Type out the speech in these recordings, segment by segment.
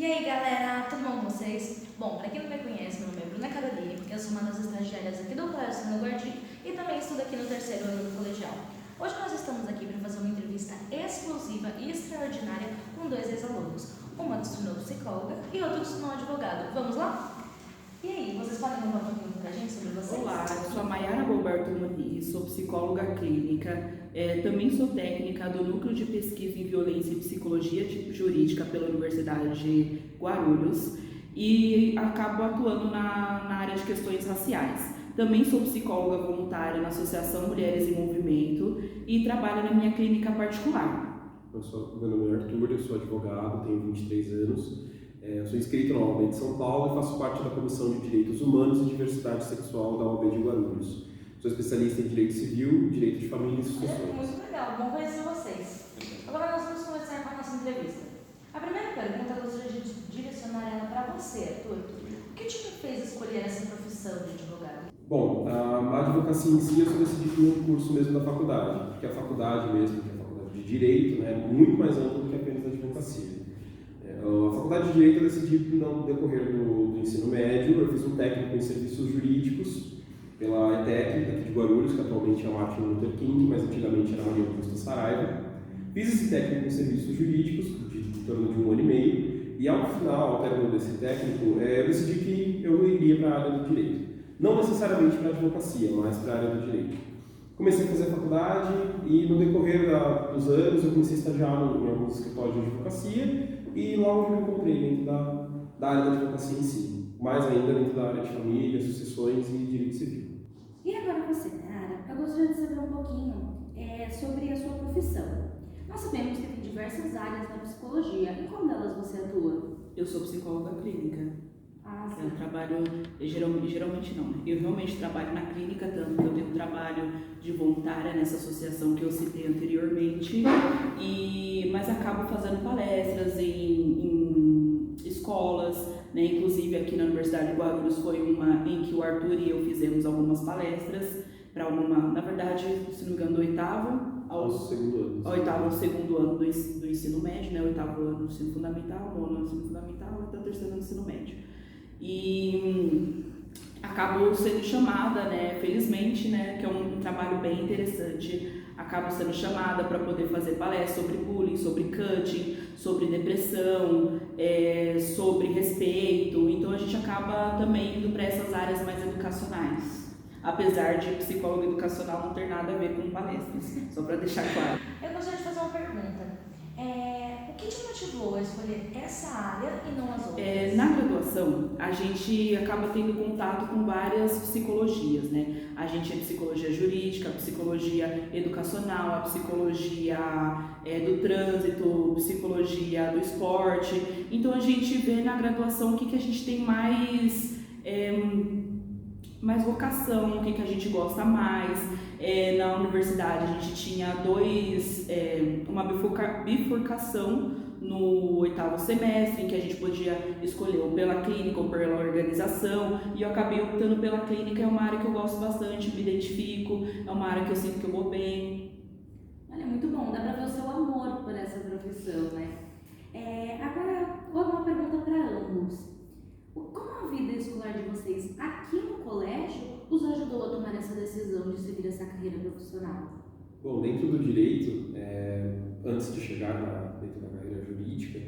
E aí galera, tudo bom com vocês? Bom, para quem não me conhece, meu nome é Bruna Caroline, eu sou uma das estagiárias aqui do Colégio Sano Guardi e também estudo aqui no terceiro ano do colegial. Hoje nós estamos aqui para fazer uma entrevista exclusiva e extraordinária com dois ex-alunos, uma que se tornou psicóloga e outra que se tornou advogado. Vamos lá? E aí, vocês podem contar um pouquinho pra gente sobre vocês? Olá, eu sou a Mayara Roberto Muniz, sou psicóloga clínica, também sou técnica do Núcleo de Pesquisa em Violência e Psicologia Jurídica pela Universidade de Guarulhos e acabo atuando na área de questões raciais. Também sou psicóloga voluntária na Associação Mulheres em Movimento e trabalho na minha clínica particular. Meu nome é Arthur, eu sou advogado, tenho 23 anos. Eu sou inscrito na OAB de São Paulo e faço parte da Comissão de Direitos Humanos e Diversidade Sexual da OAB de Guarulhos. Sou especialista em Direito Civil, Direito de Família e Sucessões. Muito legal, bom conhecer vocês. Agora nós vamos começar com a nossa entrevista. A primeira pergunta eu gostaria de direcionar ela para você, Arthur. O que te fez escolher essa profissão de advogado? Bom, a advocacia em si eu só decidi por um curso mesmo da faculdade, porque a faculdade mesmo, que é a faculdade de Direito, né, é muito mais ampla do que apenas a advocacia. A faculdade de Direito eu decidi no decorrer do ensino médio. Eu fiz um técnico em serviços jurídicos pela ETEC, daqui de Guarulhos, que atualmente é o Martin Luther King, mas antigamente era a Maria Augusta Saraiva. Fiz esse técnico em serviços jurídicos, em torno de 1 ano e meio, e ao final, ao término desse técnico, eu decidi que eu iria para a área do Direito. Não necessariamente para a advocacia, mas para a área do Direito. Comecei a fazer faculdade e no decorrer dos anos eu comecei a estagiar em alguns escritórios de advocacia e logo me encontrei dentro da área da advocacia em si, mais ainda dentro da área de família, sucessões e direito civil. E agora você, Nara, eu gostaria de saber um pouquinho sobre a sua profissão. Nós sabemos que tem diversas áreas na psicologia. Em qual delas você atua? Eu sou psicóloga clínica. Sim. Eu trabalho, geralmente não, eu realmente trabalho na clínica, tanto que eu tenho um trabalho de voluntária nessa associação que eu citei anteriormente, mas acabo fazendo palestras em escolas, né? Inclusive aqui na Universidade de Guarulhos foi uma em que o Arthur e eu fizemos algumas palestras para na verdade, se não me engano, do oitavo ao segundo ano do ensino médio, né? Oitavo ano do ensino fundamental, nono ano do ensino fundamental até o terceiro ano do ensino médio. E acabo sendo chamada, né, felizmente, né, que é um trabalho bem interessante, acabo sendo chamada para poder fazer palestras sobre bullying, sobre cutting, sobre depressão, sobre respeito. Então a gente acaba também indo para essas áreas mais educacionais, apesar de psicólogo educacional não ter nada a ver com palestras, só para deixar claro. Eu gostaria de fazer uma pergunta. O que te motivou a escolher essa área e não as outras? Na graduação, a gente acaba tendo contato com várias psicologias, né? A gente é psicologia jurídica, psicologia educacional, a psicologia do trânsito, psicologia do esporte. Então a gente vê na graduação o que a gente tem mais vocação, o que a gente gosta mais. Na universidade a gente tinha uma bifurcação no oitavo semestre, em que a gente podia escolher ou pela clínica ou pela organização, e eu acabei optando pela clínica. É uma área que eu gosto bastante, me identifico, é uma área que eu sinto que eu vou bem. Olha, muito bom, dá pra ver o seu amor por essa profissão, né? Agora, vou dar uma pergunta para ambos. Como a vida escolar de vocês aqui no colégio os ajudou a tomar essa decisão de seguir essa carreira profissional? Bom, dentro do direito, antes de chegar dentro da carreira jurídica,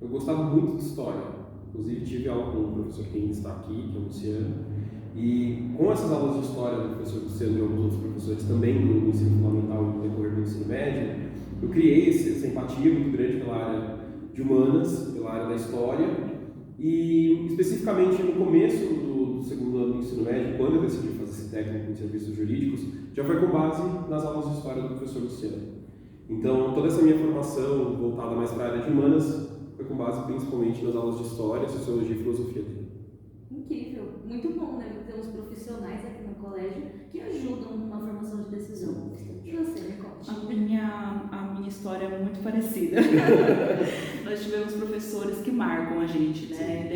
eu gostava muito de história. Inclusive tive aula com o professor que ainda está aqui, que é o Luciano, e com essas aulas de história do professor Luciano e alguns outros professores também no ensino fundamental e no decorrer do ensino médio, eu criei essa empatia muito grande pela área de humanas, pela área da história. E especificamente no começo do segundo ano do ensino médio, quando eu decidi fazer esse técnico em serviços jurídicos, já foi com base nas aulas de história do professor Luciano. Então toda essa minha formação voltada mais para a área de humanas foi com base principalmente nas aulas de história, sociologia e filosofia dele. Incrível, muito bom, né? Ter uns profissionais aqui no colégio que ajudam na formação de decisão. E você, me conte? A minha história é muito parecida. Nós tivemos professores que marcam a gente, né?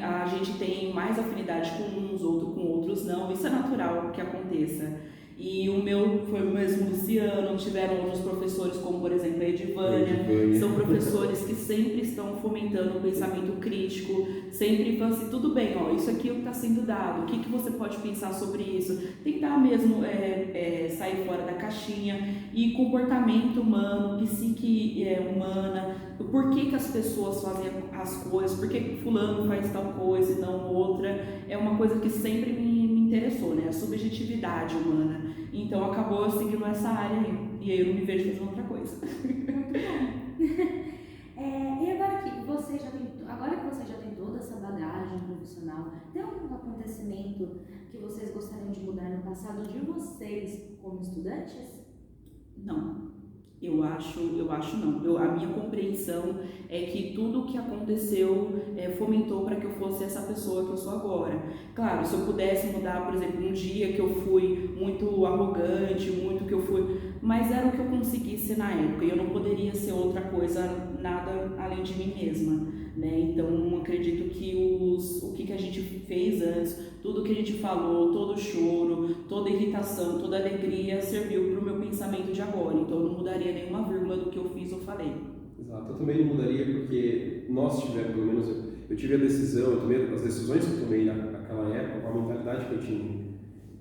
A gente tem mais afinidade com uns, outros com outros não. Isso é natural que aconteça. E o meu foi o mesmo Luciano, tiveram outros professores, como por exemplo a Edivânia. São professores que sempre estão fomentando o pensamento crítico, sempre falam assim, tudo bem, ó, isso aqui é o que está sendo dado, o que você pode pensar sobre isso? Tentar mesmo sair fora da caixinha, e comportamento humano, psique humana, por que as pessoas fazem as coisas, por que fulano faz tal coisa e não outra, é uma coisa que sempre me interessou, né? A subjetividade humana. Então acabou eu seguindo essa área aí, e aí eu não me vejo fazendo outra coisa. E agora que você já tem toda essa bagagem profissional, tem algum acontecimento que vocês gostariam de mudar no passado de vocês como estudantes? Não. Eu acho não. A minha compreensão é que tudo o que aconteceu fomentou para que eu fosse essa pessoa que eu sou agora. Claro, se eu pudesse mudar, por exemplo, um dia que eu fui muito arrogante, muito que eu fui... Mas era o que eu consegui ser na época, e eu não poderia ser outra coisa, nada além de mim mesma, né? Então, acredito que o que a gente fez antes, tudo que a gente falou, todo o choro, toda a irritação, toda a alegria, serviu para o meu pensamento de agora. Então, eu não mudaria nenhuma vírgula do que eu fiz ou falei. Exato, eu também não mudaria porque nós tivemos, pelo menos eu tive a decisão, eu tomei as decisões que eu tomei naquela época, com a mentalidade que eu tinha,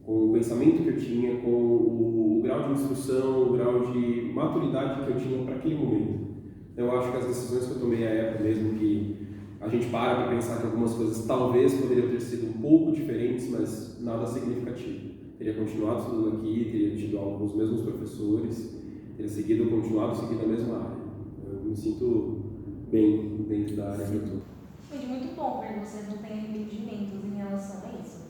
com o pensamento que eu tinha, com o grau de instrução, o grau de maturidade que eu tinha para aquele momento. Eu acho que as decisões que eu tomei à época, mesmo que a gente para pensar que algumas coisas talvez poderiam ter sido um pouco diferentes, mas nada significativo. Teria continuado estudando aqui, teria tido aula com os mesmos professores, teria continuado seguindo a mesma área. Eu me sinto bem dentro da área que eu estou. Foi muito bom ver que vocês não têm arrependimentos em relação a isso.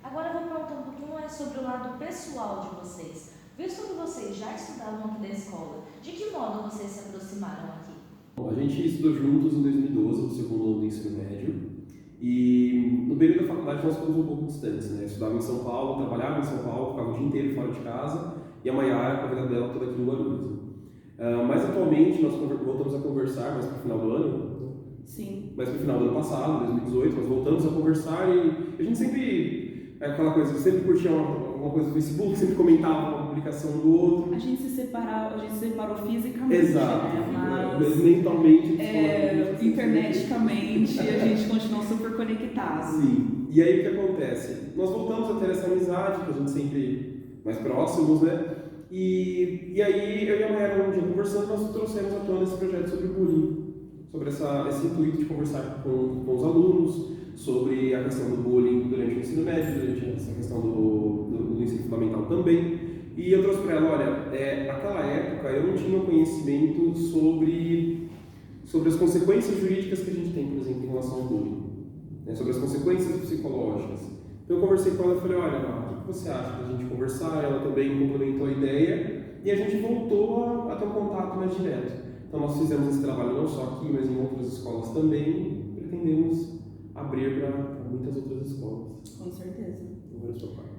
Agora eu vou perguntar um pouquinho mais sobre o lado pessoal de vocês. Visto que vocês já estudavam aqui da escola, de que modo vocês se aproximaram aqui? Bom, a gente estudou juntos em 2012, no segundo ano do ensino médio, e no período da faculdade nós ficamos um pouco distantes, né? Eu estudava em São Paulo, trabalhava em São Paulo, ficava o dia inteiro fora de casa, e a Maiara, com a vida dela, toda aqui em Guarulhos. Mas atualmente nós voltamos a conversar, mais para o final do ano. Sim. Mais para o final do ano passado, 2018, nós voltamos a conversar e a gente sempre... É aquela coisa, sempre curtia alguma coisa no Facebook, sempre comentava uma publicação do outro. A gente se separou fisicamente. Exato. Né? Mas mentalmente, interneticamente, a gente continuou super conectado. Sim. E aí o que acontece? Nós voltamos a ter essa amizade, que a gente sempre mais próximos, né? E aí eu e a Mayara, um dia conversando, nós trouxemos à tona esse projeto sobre bullying, sobre esse intuito de conversar com os alunos, sobre a questão do bullying durante o ensino médio, durante essa questão do ensino fundamental também. E eu trouxe para ela, olha, naquela época eu não tinha conhecimento sobre as consequências jurídicas que a gente tem, por exemplo, em relação ao bullying, né, sobre as consequências psicológicas. Então eu conversei com ela e falei, olha, Mar, o que você acha da gente conversar? Ela também complementou a ideia e a gente voltou a ter um contato mais direto. Então nós fizemos esse trabalho não só aqui, mas em outras escolas também, e pretendemos abrir para muitas outras escolas. Com certeza. Agora a sua parte.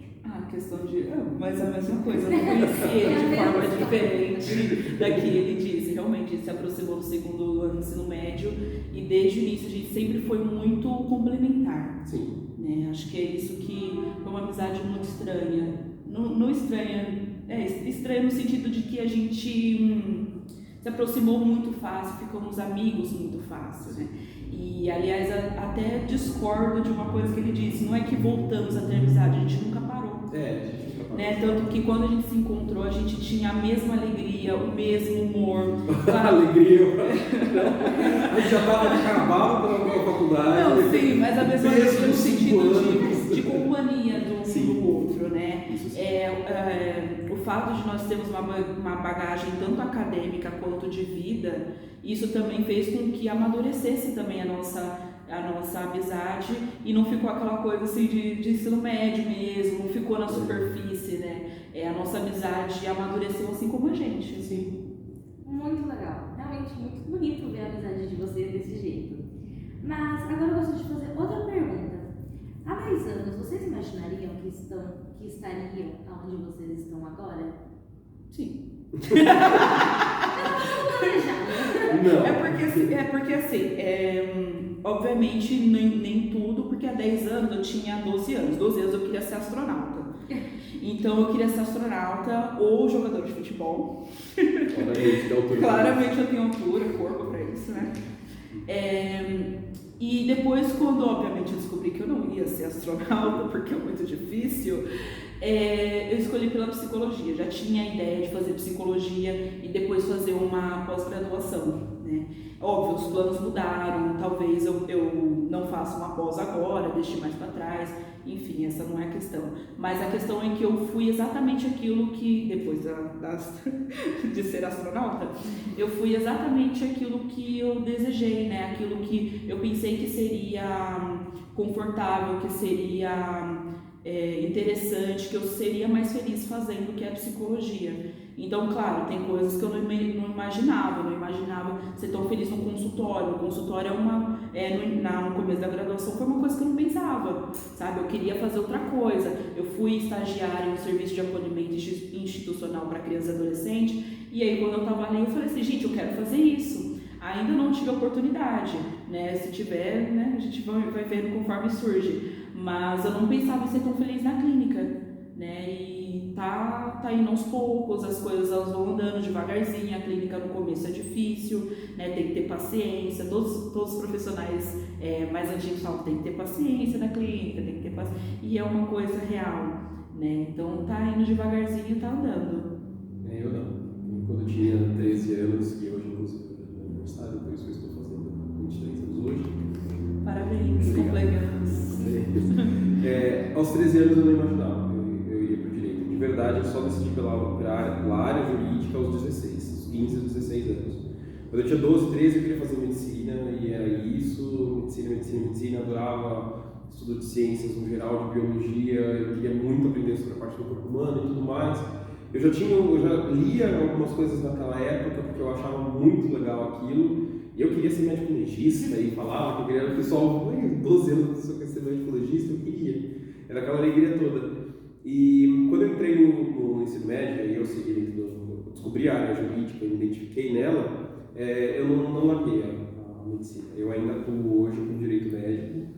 Questão de... mas a mesma coisa, eu não conheci ele de forma diferente da que ele disse. Realmente, ele se aproximou do segundo ano do ensino médio e desde o início a gente sempre foi muito complementar. Sim. Né? Acho que é isso que foi uma amizade muito estranha. Não estranha, estranha no sentido de que a gente se aproximou muito fácil, ficamos amigos muito fácil, né? E, aliás, até discordo de uma coisa que ele disse, não é que voltamos a ter amizade, a gente nunca parou. A gente nunca parou. Né? Tanto que quando a gente se encontrou, a gente tinha a mesma alegria, o mesmo humor. Alegria. A gente já estava de cavalo pela faculdade. Não, sim, mas a mesma coisa no sentido de companhia do outro, né? O fato de nós termos uma bagagem tanto acadêmica quanto de vida, isso também fez com que amadurecesse também a nossa amizade e não ficou aquela coisa assim de ensino médio mesmo, não ficou na superfície, né? A nossa amizade amadureceu assim como a gente. Sim. Muito legal, realmente muito bonito ver a amizade de vocês desse jeito. Mas agora eu gosto de fazer outra pergunta. Há 10 anos, vocês imaginariam que estariam onde vocês estão agora? Sim. Não. É porque assim, obviamente nem tudo, porque há 10 anos eu tinha 12 anos. 12 anos eu queria ser astronauta. Então eu queria ser astronauta ou jogador de futebol. Claramente, da altura. Claramente eu tenho altura, corpo para isso, né? E depois, quando obviamente eu descobri que eu não ia ser astronauta, porque é muito difícil, eu escolhi pela psicologia. Já tinha a ideia de fazer psicologia e depois fazer uma pós-graduação, né? Óbvio, os planos mudaram, talvez eu não faça uma pós agora, deixe mais para trás, enfim, essa não é a questão. Mas a questão é que eu fui exatamente aquilo que, depois de ser astronauta, eu fui exatamente aquilo que eu desejei, né? Aquilo que eu pensei que seria confortável, que seria interessante, que eu seria mais feliz fazendo, que é a psicologia. Então, claro, tem coisas que eu não imaginava ser tão feliz no consultório. O consultório no começo da graduação foi uma coisa que eu não pensava, sabe? Eu queria fazer outra coisa. Eu fui estagiária em um serviço de acolhimento institucional para criança e adolescente, e aí quando eu estava ali, eu falei assim, gente, eu quero fazer isso. Ainda não tive a oportunidade, né? Se tiver, né, a gente vai vendo conforme surge. Mas eu não pensava em ser tão feliz na clínica, né? E tá indo aos poucos, as coisas elas vão andando devagarzinho. A clínica no começo é difícil, né? Tem que ter paciência. Todos os profissionais mais antigos falam que tem que ter paciência na clínica, tem que ter paciência. E é uma coisa real, né? Então tá indo devagarzinho, tá andando. Eu não. Quando eu tinha 13 anos, e hoje inclusive no aniversário, por isso que eu estou fazendo 23 anos hoje. Parabéns, completamos. Aos 13 anos eu não imaginava que eu iria para o direito. De verdade, eu só decidi pela área jurídica aos 16, 15 ou 16 anos. Quando eu tinha 12, 13, eu queria fazer medicina e era isso, medicina, adorava estudo de ciências no geral, de biologia, eu queria muito aprender sobre a parte do corpo humano e tudo mais. Eu já lia algumas coisas naquela época porque eu achava muito legal aquilo. Eu queria ser médico legista e falava que eu queria, o pessoal, 12 anos, a pessoa quer ser médico legista, eu queria. Era aquela alegria toda. E quando eu entrei no ensino médio, e eu descobri a área jurídica, eu me identifiquei nela, eu não larguei a medicina. Eu ainda atuo hoje com direito médico,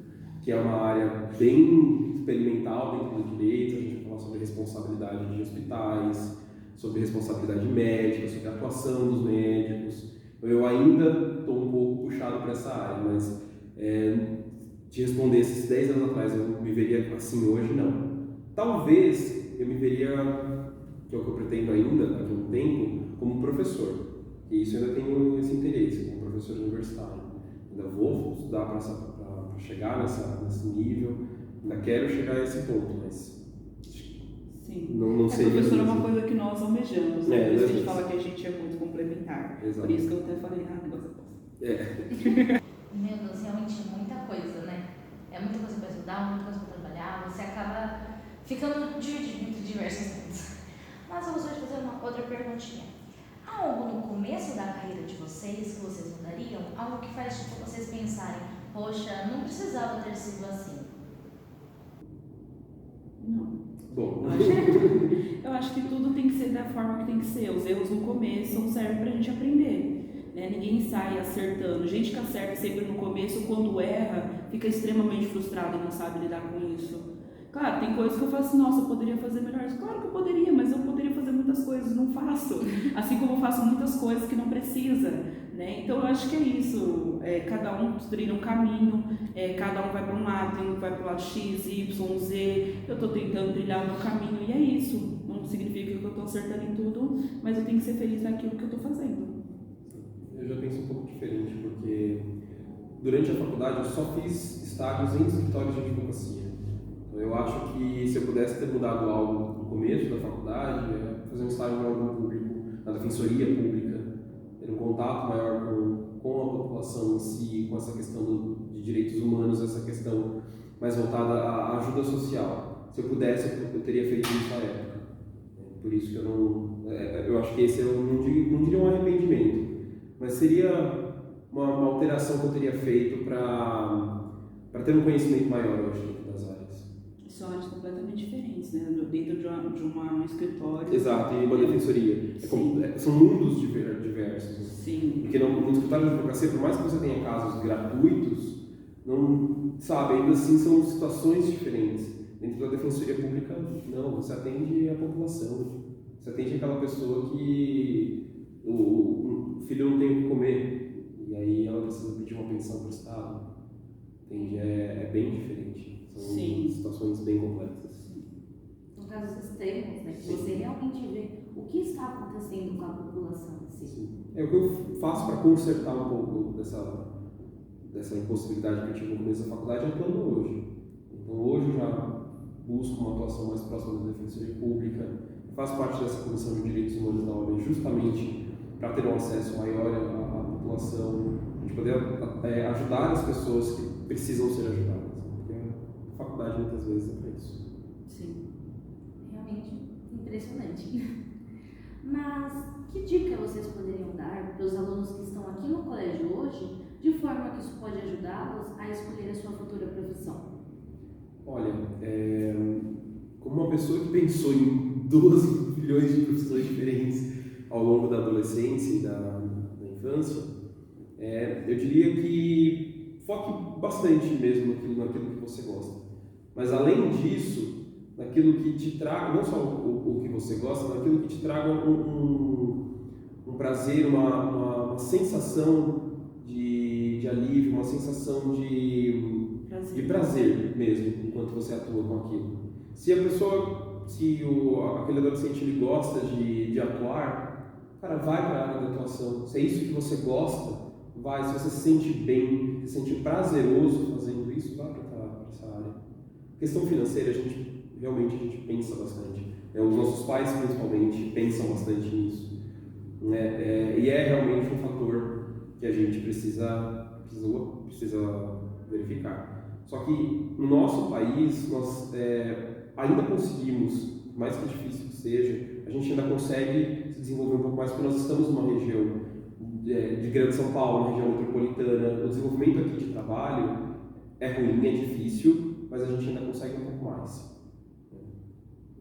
que é uma área bem experimental dentro do direito. A gente fala sobre responsabilidade de hospitais, sobre responsabilidade médica, sobre a atuação dos médicos. Eu ainda estou um pouco puxado para essa área, mas te responder esses 10 anos atrás, eu me veria assim hoje, não. Talvez eu me veria, que é o que eu pretendo ainda, daqui a um tempo, como professor. E isso eu ainda tenho esse interesse, como professor universitário. Ainda vou estudar para chegar nesse nível, ainda quero chegar a esse ponto, mas... Sim. Não sei. Professor é uma coisa que nós almejamos, né? Por isso que a gente fala que a gente é muito complementar. Exato. Por isso que eu até falei, negócio Meu Deus, realmente é muita coisa, né? É muita coisa para estudar, muita coisa para trabalhar, você acaba ficando dividido entre diversos mundos. Mas eu gostaria de fazer uma outra perguntinha. Há algo no começo da carreira de vocês que vocês mudariam? Algo que faz tipo, vocês pensarem, poxa, não precisava ter sido assim? Não. Bom, Eu acho que tudo tem que ser da forma que tem que ser. Os erros no começo servem pra gente aprender, né? Ninguém sai acertando. Gente que acerta sempre no começo, quando erra, fica extremamente frustrado e não sabe lidar com isso. Claro, tem coisas que eu faço, nossa, eu poderia fazer melhor. Claro que eu poderia, mas eu poderia fazer muitas coisas, não faço. Assim como eu faço muitas coisas que não precisa, né? Então eu acho que é isso. Cada um trilha um caminho, cada um vai para um lado, tem um que vai para o lado X, Y, Z. Eu estou tentando trilhar o meu caminho e é isso. Não significa que eu estou acertando em tudo, mas eu tenho que ser feliz naquilo que eu estou fazendo. Eu já penso um pouco diferente, porque durante a faculdade eu só fiz estágios em escritórios de advocacia. Eu acho que se eu pudesse ter mudado algo no começo da faculdade, fazer um estágio no órgão público, na defensoria pública, ter um contato maior com a população em si, com essa questão de direitos humanos, essa questão mais voltada à ajuda social. Se eu pudesse, eu teria feito isso na época. Por isso que eu acho que esse eu não diria um arrependimento, mas seria uma alteração que eu teria feito para ter um conhecimento maior, eu acho, das áreas. São áreas completamente diferentes, né? Dentro de um escritório. Exato, e uma defensoria. São mundos diversos. Sim. Porque no escritório de advocacia, por mais que você tenha casos gratuitos, não, sabe, ainda assim são situações diferentes. Dentro da Defensoria Pública, não, você atende a população. Você atende aquela pessoa que o filho não tem o que comer, e aí ela precisa pedir uma pensão para o Estado. Entende? É bem diferente. São situações bem complexas. São casos extremos, né? Que você realmente vê o que está acontecendo com a população. Sim. É o que eu faço para consertar um pouco dessa impossibilidade que eu tive no começo da faculdade, atuando hoje. Então hoje eu já busco uma atuação mais próxima da Defensoria Pública, faço parte dessa Comissão de Direitos Humanos da OAB justamente para ter um acesso maior à população, de poder ajudar as pessoas que precisam ser ajudadas. Porque a faculdade muitas vezes é para isso. Sim, realmente impressionante. Mas que dica vocês poderiam dar para os alunos que estão aqui no colégio hoje, de forma que isso pode ajudá-los a escolher a sua futura profissão? Olha, como uma pessoa que pensou em 12 bilhões de profissões diferentes ao longo da adolescência e da infância, eu diria que foque bastante mesmo naquilo que você gosta. Mas além disso, naquilo que te traga, não só o que você gosta, mas naquilo que te traga um prazer, uma sensação de alívio, uma sensação de prazer mesmo, enquanto você atua com aquilo. Se aquele adolescente ele gosta de atuar, cara, vai para a área da atuação. Se é isso que você gosta, vai. Se você se sente bem, se sente prazeroso fazendo isso, vai para essa área. Questão financeira, a gente pensa bastante. Os nossos pais, principalmente, pensam bastante nisso. Né? E é realmente um fator que a gente precisa verificar. Só que no nosso país, nós ainda conseguimos, por mais que difícil que seja, a gente ainda consegue se desenvolver um pouco mais, porque nós estamos numa região de Grande São Paulo, uma região metropolitana. O desenvolvimento aqui de trabalho é ruim, é difícil, mas a gente ainda consegue um pouco mais.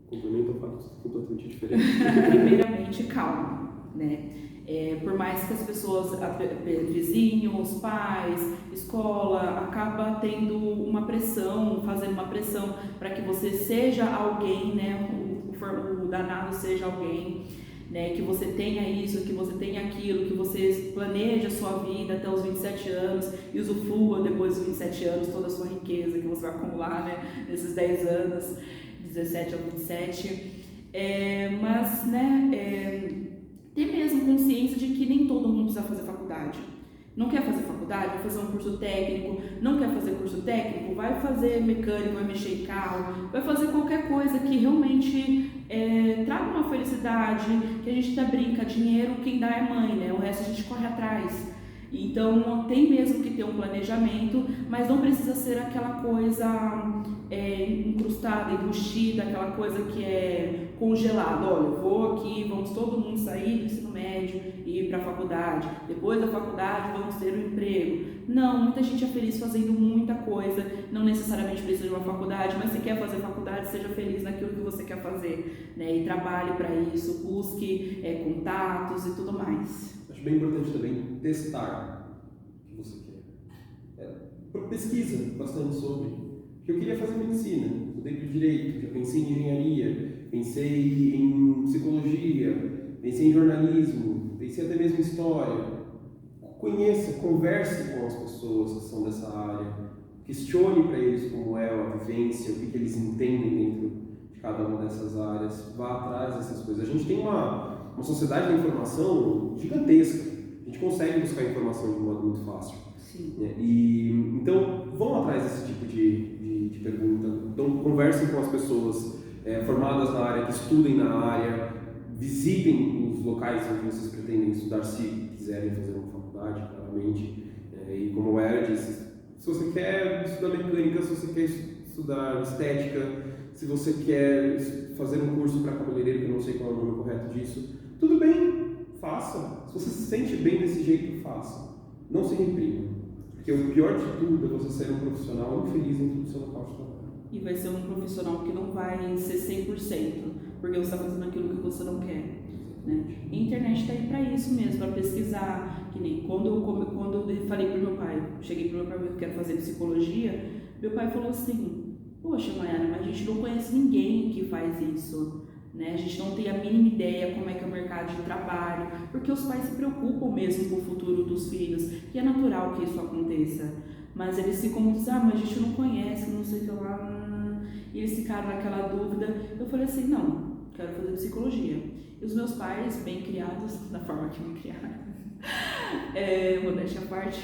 Complemento fatos completamente diferentes. Primeiramente, calma, né? Por mais que as pessoas, vizinhos, pais, escola, acaba tendo uma pressão, fazendo uma pressão para que você seja alguém, né? O danado seja alguém, né? Que você tenha isso, que você tenha aquilo, que você planeje a sua vida até os 27 anos e usufrua depois dos 27 anos toda a sua riqueza que você vai acumular, né? Nesses 10 anos, 17 a 27. Mas, né? Ter mesmo consciência de que nem todo mundo precisa fazer faculdade. Não quer fazer faculdade? Vai fazer um curso técnico. Não quer fazer curso técnico? Vai fazer mecânico, vai mexer em carro, vai fazer qualquer coisa que realmente traga uma felicidade, que a gente até brinca, dinheiro quem dá é mãe, né? O resto a gente corre atrás. Então tem mesmo que ter um planejamento, mas não precisa ser aquela coisa incrustada, embustida, aquela coisa que é congelada. Olha, eu vou aqui, vamos todo mundo sair do ensino médio e ir para a faculdade. Depois da faculdade vamos ter um emprego. Não, muita gente é feliz fazendo muita coisa, não necessariamente precisa de uma faculdade, mas se quer fazer faculdade, seja feliz naquilo que você quer fazer, né? E trabalhe para isso, busque contatos e tudo mais. Acho bem importante também testar o que você quer. Pesquisa bastante sobre. Porque eu queria fazer medicina, mudei para o direito, já pensei em engenharia, pensei em psicologia, pensei em jornalismo, pensei até mesmo em história. Conheça, converse com as pessoas que são dessa área, questione para eles como é a vivência, o que eles entendem dentro de cada uma dessas áreas, vá atrás dessas coisas. A gente tem uma sociedade da informação gigantesca, a gente consegue buscar informação de um modo muito fácil. Sim. Então, vão atrás desse tipo de pergunta, então conversem com as pessoas formadas na área, que estudem na área, visitem os locais onde vocês pretendem estudar, se quiserem fazer uma faculdade, claramente. E como a Era disse, se você quer estudar mecânica, se você quer estudar estética, se você quer fazer um curso para cabeleireiro, que eu não sei qual é o nome correto disso, tudo bem, faça. Se você se sente bem desse jeito, faça. Não se reprima. Porque o pior de tudo é você ser um profissional infeliz dentro do seu local de trabalho. E vai ser um profissional que não vai ser 100%, porque você está fazendo aquilo que você não quer. Né? A internet está aí para isso mesmo, para pesquisar. Que nem quando eu falei para o meu pai, cheguei para o meu pai que quero fazer psicologia, meu pai falou assim: Poxa, Mayara, mas a gente não conhece ninguém que faz isso, né? A gente não tem a mínima ideia como é que é o mercado de trabalho, porque os pais se preocupam mesmo com o futuro dos filhos, e é natural que isso aconteça. Mas eles ficam dizendo, mas a gente não conhece, não sei o que lá, e eles ficaram naquela dúvida. Eu falei assim, não, quero fazer psicologia. E os meus pais, bem criados, da forma que me criaram, modéstia à parte,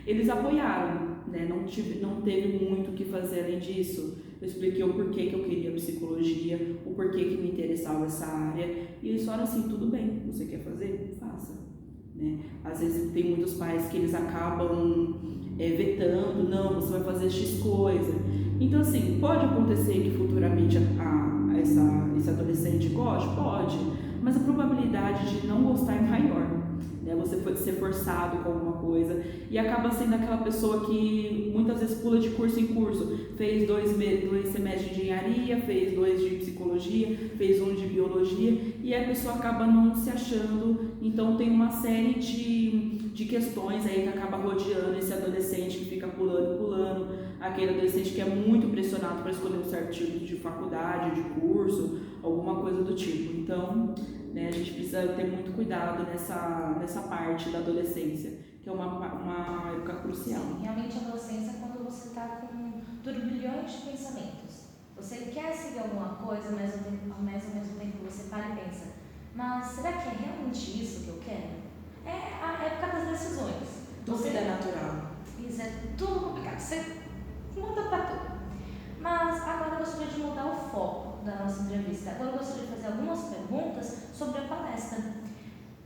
eles apoiaram, né? Não teve muito o que fazer além disso. Eu expliquei o porquê que eu queria psicologia, o porquê que me interessava essa área, e eles falaram assim, tudo bem, você quer fazer? Faça. Né? Às vezes tem muitos pais que eles acabam vetando, não, você vai fazer X coisa. Então assim, pode acontecer que futuramente esse adolescente goste? Pode, mas a probabilidade de não gostar é maior. Né? Você pode ser forçado com alguma coisa e acaba sendo aquela pessoa que muitas vezes pula de curso em curso, fez dois semestres de engenharia, fez 2 de psicologia, fez 1 de biologia, e a pessoa acaba não se achando. Então tem uma série de questões aí que acaba rodeando esse adolescente que fica pulando, aquele adolescente que é muito pressionado para escolher um certo tipo de faculdade, de curso, alguma coisa do tipo. Então, né, a gente precisa ter muito cuidado nessa parte da adolescência, que é uma época crucial. Sim, realmente a adolescência é quando você está com turbilhões de pensamentos. Você quer seguir alguma coisa, mas ao mesmo tempo você para e pensa, mas será que é realmente isso que eu quero? É a época das decisões. Dúvida natural. Isso é tudo complicado, você muda para tudo. Mas agora eu gostaria de mudar o foco da nossa entrevista. Agora eu gostaria de fazer algumas perguntas sobre a palestra.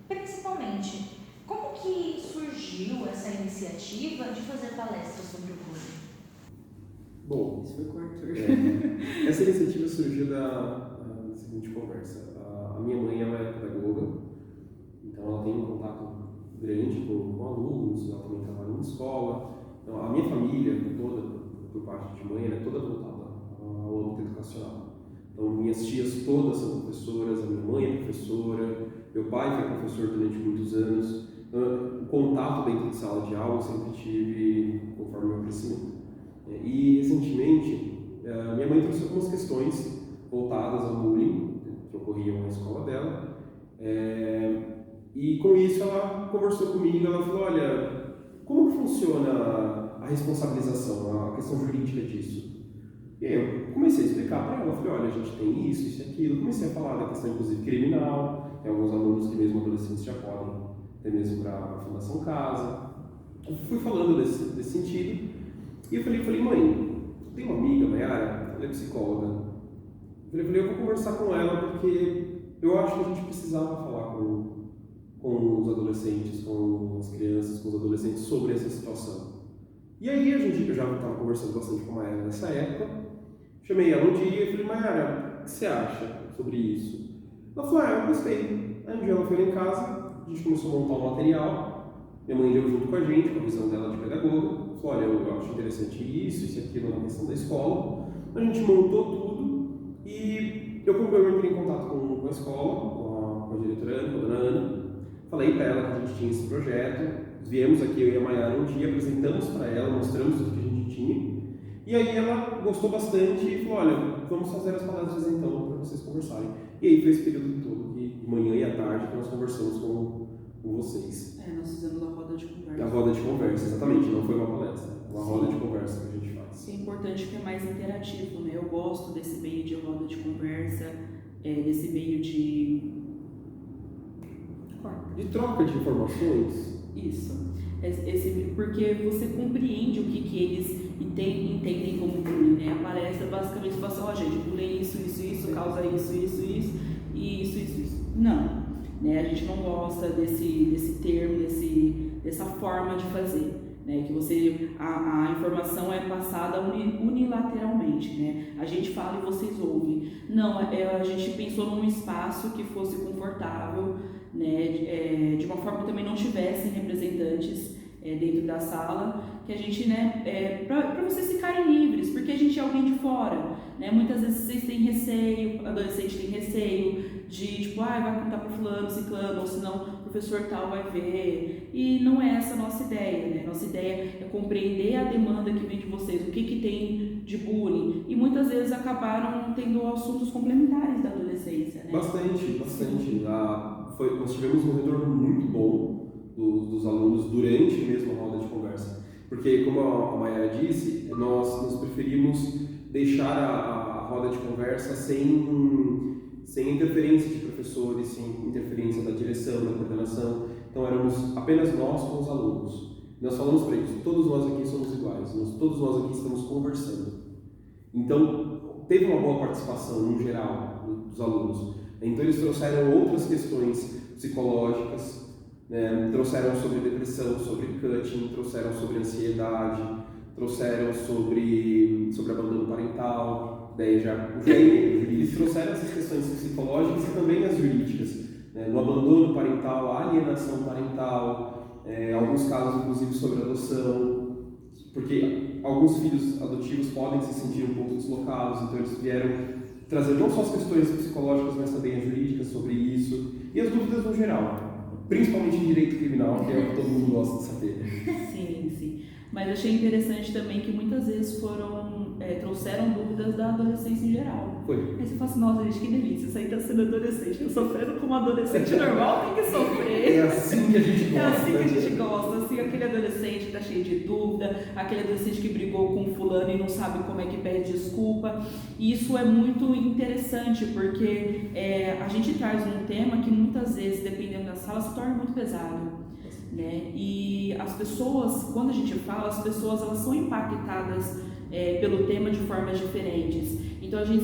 Principalmente, como que surgiu essa iniciativa de fazer palestras sobre o bullying? Bom, Isso foi com o Arthur. essa iniciativa surgiu da seguinte conversa. A minha mãe, ela é pedagoga, então ela tem um contato grande com alunos, ela também trabalha em escola. Então, a minha família toda, por parte de mãe, é toda voltada ao âmbito educacional. Então, minhas tias todas são professoras, a minha mãe é professora, meu pai foi professor durante muitos anos. O contato dentro de sala de aula eu sempre tive conforme o meu crescimento. E, recentemente, minha mãe trouxe algumas questões voltadas ao bullying que ocorriam na escola dela. E, com isso, ela conversou comigo, ela falou, olha, como que funciona a responsabilização, a questão jurídica disso? E aí eu comecei a explicar para ela, falei, olha, a gente tem isso e aquilo, comecei a falar da questão, inclusive, criminal, tem alguns alunos que mesmo adolescentes já podem, até mesmo para a Fundação Casa. Eu fui falando desse sentido, e eu falei, mãe, tem uma amiga, Mayara, ela é psicóloga. Eu falei, eu vou conversar com ela, porque eu acho que a gente precisava falar com os adolescentes, com as crianças, com os adolescentes sobre essa situação. E aí eu já estava conversando bastante com a Mayara nessa época, chamei ela um dia e falei, Mayara, o que você acha sobre isso? Ela falou, eu gostei. Aí um dia ela foi lá em casa, a gente começou a montar um material, minha mãe leu junto com a gente, com a visão dela de pedagoga, falou, olha, eu acho interessante isso e aquilo na questão da escola. A gente montou tudo e eu entrei em contato com a escola, com a diretora Ana, com a dona Ana, falei para ela que a gente tinha esse projeto, viemos aqui, eu e a Mayara um dia, apresentamos para ela, mostramos tudo que a gente tinha, e aí ela gostou bastante e falou, olha, vamos fazer as palestras então, para vocês conversarem. E aí foi esse período todo, de manhã e à tarde, que nós conversamos com vocês. Nós fizemos a roda de conversa. A roda de conversa, exatamente, não foi uma palestra, uma roda de conversa que a gente faz. É importante que é mais interativo, né? Eu gosto desse meio de roda de conversa, desse meio de troca de informações. Isso. Porque você compreende o que eles entendem como bullying, né? A palestra basicamente fala assim, gente, bullying isso, causa isso. Não, né? A gente não gosta desse termo, dessa forma de fazer, né? Que a informação é passada unilateralmente, né? A gente fala e vocês ouvem. Não, a gente pensou num espaço que fosse confortável, né, de uma forma que também não tivessem representantes dentro da sala, que a gente, né, para vocês ficarem livres, porque a gente é alguém de fora, né, muitas vezes vocês têm receio, adolescente tem receio, de tipo, vai contar para fulano, ciclano, ou senão o professor tal vai ver. E não é essa a nossa ideia, né? Nossa ideia é compreender a demanda que vem de vocês, o que tem de bullying. E muitas vezes acabaram tendo assuntos complementares da adolescência, né? Bastante. Nós tivemos um retorno muito bom dos alunos durante mesmo a roda de conversa. Porque, como a Mayara disse, nós preferimos deixar a roda de conversa sem interferência de professores, sem interferência da direção, da coordenação. Então, éramos apenas nós com os alunos. Nós falamos para eles, todos nós aqui somos iguais, todos nós aqui estamos conversando. Então, teve uma boa participação, no geral, dos alunos. Então, eles trouxeram outras questões psicológicas, né? Trouxeram sobre depressão, sobre cutting, trouxeram sobre ansiedade, trouxeram sobre abandono parental, eles trouxeram essas questões psicológicas e também as jurídicas, né? No abandono parental, a alienação parental, alguns casos inclusive sobre adoção, porque alguns filhos adotivos podem se sentir um pouco deslocados, então eles vieram trazer não só as questões psicológicas, mas também as jurídicas sobre isso, e as dúvidas no geral. Principalmente em direito criminal, que é o que todo mundo gosta de saber. Sim. Mas achei interessante também que muitas vezes trouxeram dúvidas da adolescência em geral. Foi. Aí você fala assim, nossa gente, que delícia, isso aí tá sendo adolescente, eu sofrendo como adolescente normal, tem que sofrer. É assim que a gente gosta. É assim que a gente gosta, assim, aquele adolescente que tá cheio de dúvida, aquele adolescente que brigou com fulano e não sabe como é que pede desculpa. E isso é muito interessante, porque a gente traz um tema que muitas vezes, dependendo da sala, se torna muito pesado. Né? E as pessoas, quando a gente fala, as pessoas elas são impactadas pelo tema de formas diferentes. Então a gente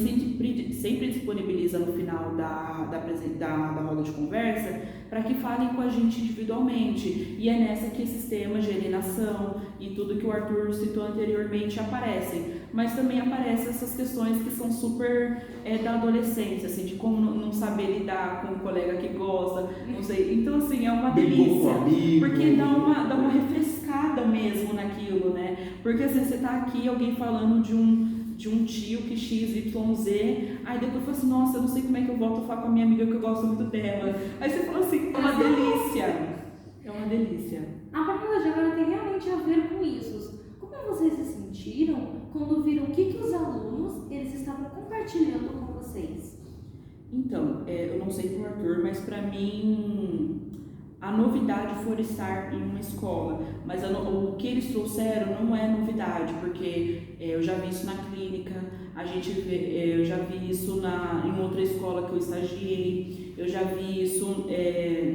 sempre disponibiliza no final da roda de conversa para que falem com a gente individualmente. E é nessa que esses temas de alienação e tudo que o Arthur citou anteriormente aparecem. Mas também aparecem essas questões que são super da adolescência, assim, de como não saber lidar com um colega que gosta, não sei. Então, assim, é uma delícia, porque dá uma refrescada mesmo naquilo, né? Porque assim, você tá aqui, alguém falando de um tio que XYZ, aí depois fala assim, nossa, eu não sei como é que eu volto a falar com a minha amiga que eu gosto muito dela. Aí você fala assim, é uma delícia. É uma delícia. A pergunta de agora tem realmente a ver com isso. Como vocês se sentiram quando viram o que os alunos eles estavam compartilhando com vocês? Então, eu não sei pro Arthur, mas para mim a novidade foi estar em uma escola, mas o que eles trouxeram não é novidade, porque eu já vi isso na clínica, eu já vi isso em outra escola que eu estagiei, eu já vi isso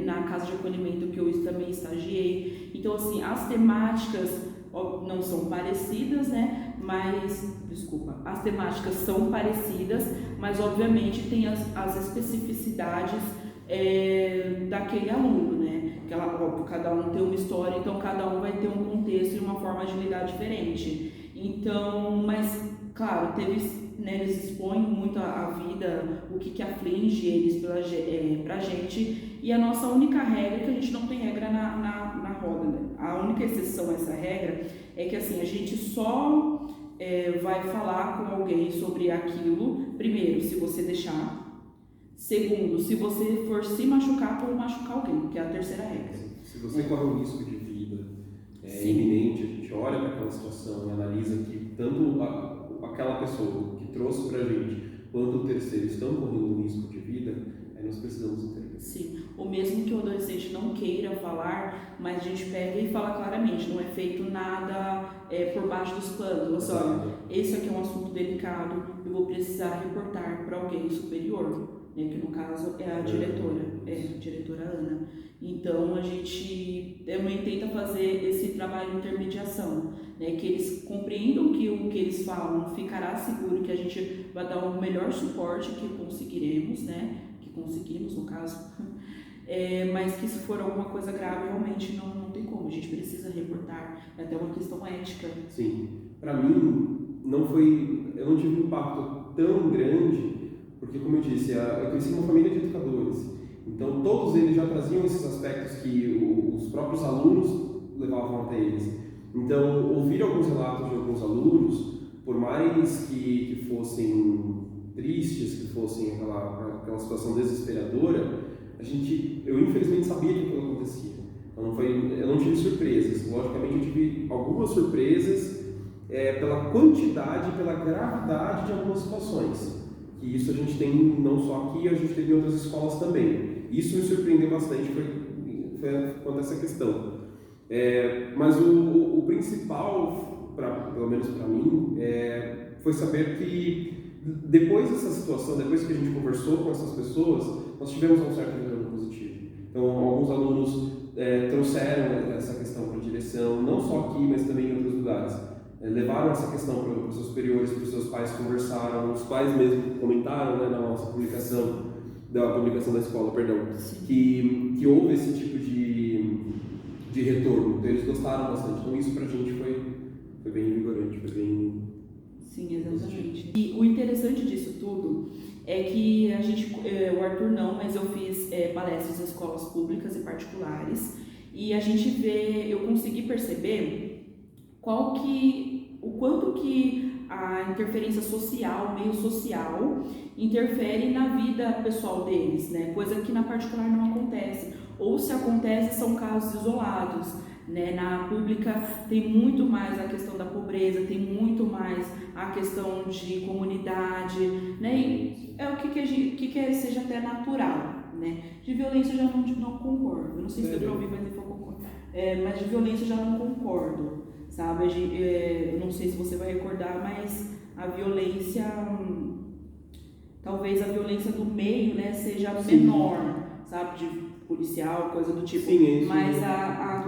na casa de acolhimento que eu também estagiei. Então, assim, as temáticas não são parecidas, né? As temáticas são parecidas, mas obviamente tem as especificidades daquele aluno, né? Óbvio, cada um tem uma história, então cada um vai ter um contexto e uma forma de lidar diferente. Então, mas claro, eles expõem muito a vida, o que aflige eles pra gente, e a nossa única regra é que a gente não tem regra na roda, né? A única exceção a essa regra é que assim, a gente só vai falar com alguém sobre aquilo, primeiro, se você deixar. Segundo, se você for se machucar por machucar alguém, que é a terceira regra. Se você corre um risco de vida iminente, a gente olha para aquela situação e analisa que tanto aquela pessoa que trouxe para a gente quanto o terceiro estão correndo um risco de vida, aí nós precisamos intervir. Sim, o mesmo que o adolescente não queira falar, mas a gente pega e fala claramente, não é feito nada por baixo dos panos. Olha, esse aqui é um assunto delicado, eu vou precisar reportar para alguém superior. Que no caso é a diretora Ana. Então a gente também tenta fazer esse trabalho de intermediação, né, que eles compreendam que o que eles falam ficará seguro, que a gente vai dar o melhor suporte que conseguiremos, né, que conseguimos no caso, mas que se for alguma coisa grave realmente não tem como, a gente precisa reportar, é até uma questão ética. Sim, para mim eu não tive um impacto tão grande. Porque, como eu disse, eu cresci numa família de educadores, então todos eles já traziam esses aspectos que os próprios alunos levavam até eles. Então, ouvir alguns relatos de alguns alunos, por mais que fossem tristes, que fossem aquela situação desesperadora, eu infelizmente sabia que aquilo acontecia. Então eu não tive surpresas. Logicamente eu tive algumas surpresas pela quantidade, pela gravidade de algumas situações. E isso a gente tem não só aqui, a gente teve em outras escolas também. Isso me surpreendeu bastante, foi quanto a essa questão. Mas o principal, pelo menos para mim, foi saber que depois dessa situação, depois que a gente conversou com essas pessoas, nós tivemos um certo retorno positivo. Então, alguns alunos trouxeram essa questão para a direção, não só aqui, mas também em outros lugares. Levaram essa questão para os seus superiores, para os seus pais, conversaram, os pais mesmo comentaram, né, na nossa publicação da escola, perdão, que houve esse tipo de retorno. Então, eles gostaram bastante. Então, isso para a gente foi bem vigorante, foi bem... Sim, exatamente. E o interessante disso tudo é que o Arthur não, mas eu fiz palestras em escolas públicas e particulares, e eu consegui perceber o quanto que a interferência social, o meio social, interfere na vida pessoal deles, né? Coisa que na particular não acontece, ou se acontece são casos isolados, né? Na pública tem muito mais a questão da pobreza, tem muito mais a questão de comunidade, né? E é o que seja até natural, né? De violência eu já não concordo, eu não sei se eu já ouvi, mas eu concordo. Mas de violência eu já não concordo, sabe? Não sei se você vai recordar, mas a violência, talvez a violência do meio, né, seja menor, sabe? De policial, coisa do tipo. Sim, mas a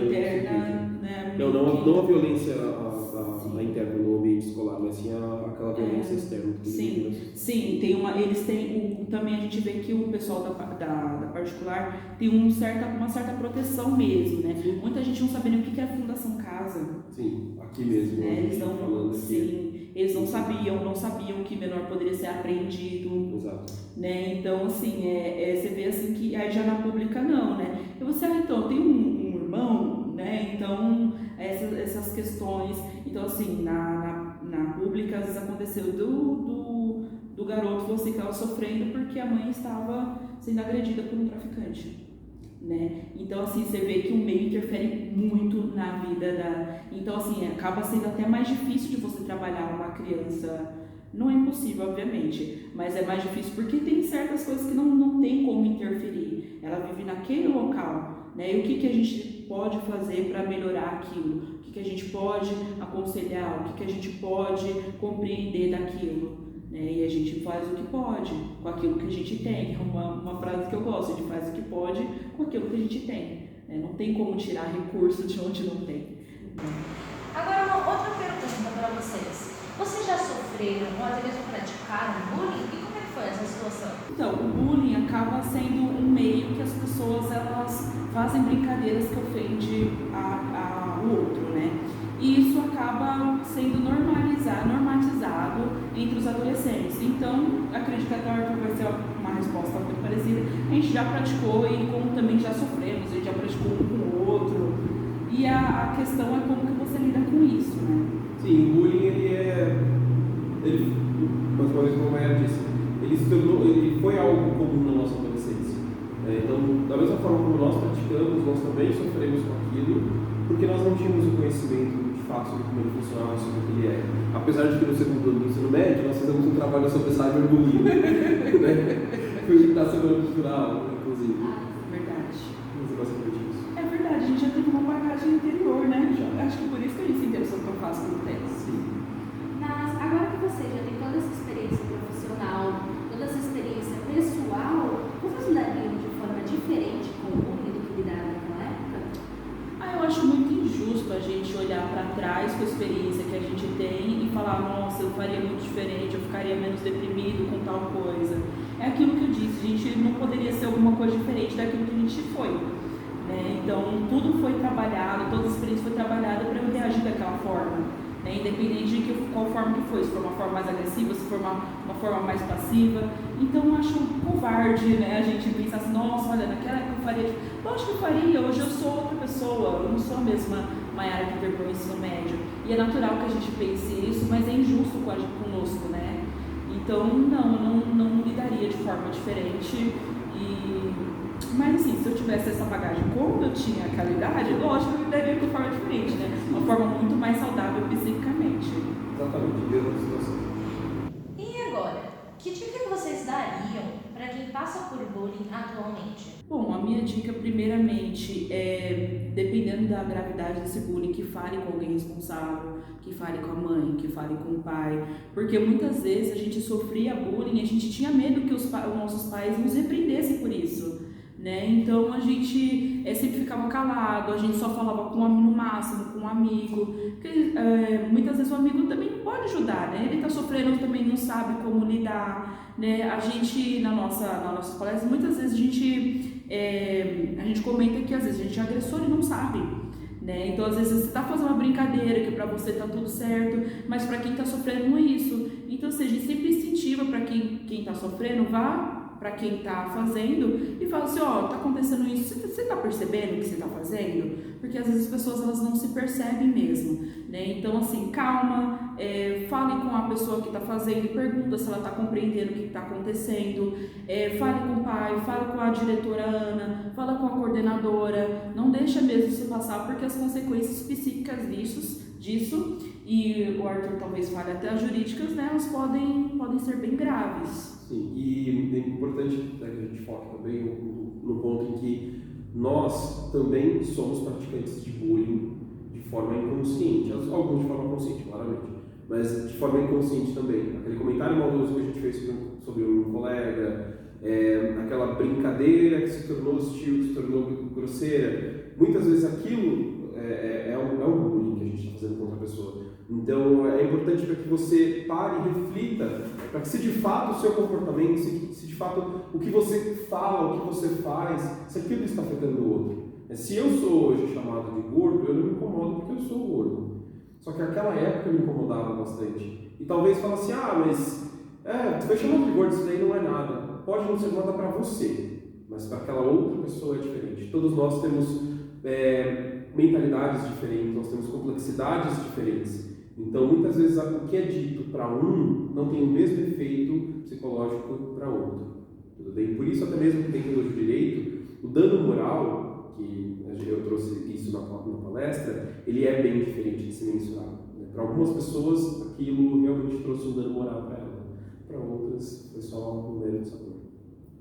interna, né? Não a violência a interna no ambiente escolar, mas sim aquela violência externa. Sim, também a gente vê que o pessoal da particular tem uma certa proteção mesmo, né? Sim. Muita gente não sabe nem o que é a Fundação Casa. Sim, aqui mesmo. Eles não sabiam que menor poderia ser apreendido. Exato. Né? Então, assim, você vê assim que aí já na pública não, né? E você, então, tem um irmão, né? Então, essas questões. Então, assim, na pública, às vezes aconteceu do garoto você estava sofrendo porque a mãe estava sendo agredida por um traficante. Né? Então, assim, você vê que o meio interfere muito na vida Então, assim, acaba sendo até mais difícil de você trabalhar uma criança. Não é impossível, obviamente, mas é mais difícil porque tem certas coisas que não tem como interferir. Ela vive naquele local, né? E o que a gente pode fazer para melhorar aquilo? O que a gente pode aconselhar? O que a gente pode compreender daquilo? Né? E a gente faz o que pode com aquilo que a gente tem. Uma frase que eu gosto, a gente faz o que pode com aquilo que a gente tem. Né? Não tem como tirar recurso de onde não tem. Agora, uma outra pergunta para vocês. Vocês já sofreram ou até mesmo praticaram bullying? E como é que foi essa situação? Então, o bullying acaba sendo um meio que as pessoas elas fazem brincadeiras que ofendem o outro, né? E isso acaba sendo normatizado entre os adolescentes. Então, acredito que a Arthur vai ser uma resposta muito parecida. A gente já praticou e como também já sofremos, a gente já praticou um com o outro. E a questão é como que você lida com isso, né? Sim, o bullying, mais uma vez como a Maia disse, ele foi algo comum na nossa adolescência. Então, da mesma forma como nós praticamos, nós também sofremos com aquilo, porque nós não tínhamos o conhecimento de fato sobre como ele funcionava, sobre o que ele é. Apesar de que no segundo ano do ensino médio, nós fizemos um trabalho sobre cyberbullying, né? Foi o que está sendo cultural, inclusive. Verdade. Mas é basicamente isso. É verdade, a gente já teve uma bagagem anterior, né? Acho que por isso que a gente se interessou tão fácil pelo tema. Sim. Mas agora que você já tem toda essa experiência profissional, toda essa experiência pessoal, vocês lidariam de forma diferente com o bullying do que lidaram naquela época? Eu acho muito injusto a gente olhar para trás com a experiência que a gente tem e falar, nossa, eu faria muito diferente, eu ficaria menos deprimido com tal coisa. É aquilo que eu disse, a gente não poderia ser alguma coisa diferente daquilo que a gente foi. Né? Então, tudo foi trabalhado, toda a experiência foi trabalhada para eu reagir daquela forma. Né? Independente de qual forma que foi, se for uma forma mais agressiva, se for uma forma mais passiva. Então, eu acho covarde, né, a gente pensar assim, nossa, olha, naquela época eu faria. Lógico que eu faria, hoje eu sou outra pessoa, eu não sou a mesma Maiara que terminou o ensino médio. E é natural que a gente pense isso, mas é injusto conosco, né? Então, não lidaria de forma diferente. Mas assim, se eu tivesse essa bagagem como eu tinha aquela idade, lógico que eu lidaria de forma diferente, né? Uma forma muito mais saudável psiquicamente. Exatamente, mesma situação. E agora, que dica que vocês dariam para quem passa por bullying atualmente? Bom, a minha dica primeiramente é, dependendo da gravidade desse bullying, que fale com alguém responsável, que fale com a mãe, que fale com o pai, porque muitas vezes a gente sofria bullying, a gente tinha medo que os nossos pais nos repreendessem por isso, né? Então a gente sempre ficava calado, a gente só falava no máximo com um amigo, porque muitas vezes o amigo também não pode ajudar, né? Ele tá sofrendo, também não sabe como lidar, né? A gente, na nossa palestra, muitas vezes a gente comenta que às vezes a gente é agressor e não sabe, né? Então às vezes você está fazendo uma brincadeira que para você tá tudo certo, mas para quem está sofrendo não é isso. Então assim, a gente sempre incentiva para quem está sofrendo, vá para quem está fazendo e fala assim, ó, tá acontecendo isso, você tá percebendo o que você tá fazendo? Porque às vezes as pessoas elas não se percebem mesmo, né? Então assim, calma, fale com a pessoa que está fazendo, pergunta se ela está compreendendo o que está acontecendo, fale com o pai, fale com a diretora Ana, fala com a coordenadora, não deixa mesmo se passar, porque as consequências psíquicas disso, e o Arthur talvez fale até as jurídicas, né, elas podem ser bem graves. Sim, e é importante, né, que a gente foque também no ponto em que nós também somos praticantes de bullying de forma inconsciente, alguns de forma consciente, claramente, mas de forma inconsciente também. Aquele comentário maldoso que a gente fez sobre um colega, aquela brincadeira que se tornou hostil, que se tornou grosseira, muitas vezes aquilo é um bullying que a gente está fazendo contra a pessoa. Então é importante para que você pare e reflita, para que se de fato o seu comportamento, se de fato o que você fala, o que você faz, se aquilo está afetando o outro. Se eu sou hoje chamado de gordo, eu não me incomodo porque eu sou gordo. Só que naquela época eu me incomodava bastante. E talvez fale assim, mas tu foi chamado de gordo, isso daí não é nada. Pode não ser nada para você, mas para aquela outra pessoa é diferente. Todos nós temos mentalidades diferentes, nós temos complexidades diferentes. Então, muitas vezes, o que é dito para um não tem o mesmo efeito psicológico para outro. Tudo bem? Por isso, até mesmo dentro do direito, o dano moral, que eu trouxe isso na palestra, ele é bem diferente de se mensurar. Para algumas pessoas, aquilo realmente trouxe um dano moral para ela. Para outras, foi só um mero de sabor.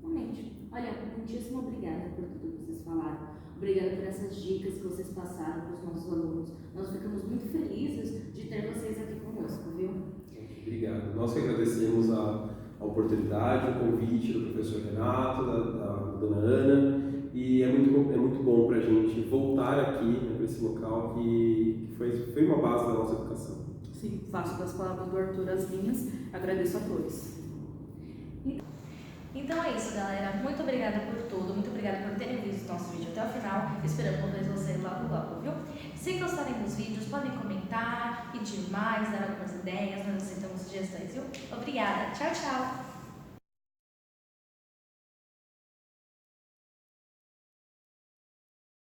Realmente. Olha, muitíssimo obrigada por tudo que vocês falaram. Obrigada por essas dicas que vocês passaram para os nossos alunos. Nós ficamos muito felizes de ter vocês aqui conosco, viu? Obrigado. Nós que agradecemos a oportunidade, o convite do professor Renato, da dona Ana, e é muito bom para a gente voltar aqui, né, para esse local que foi uma base da nossa educação. Sim, faço das palavras do Arthur as minhas, agradeço a todos. Então é isso, galera. Muito obrigada por tudo. Muito obrigada por terem visto o nosso vídeo até o final. Esperamos ver vocês logo, viu? Se gostarem dos vídeos, podem comentar, pedir mais, dar algumas ideias. Nós aceitamos sugestões, viu? Obrigada. Tchau, tchau.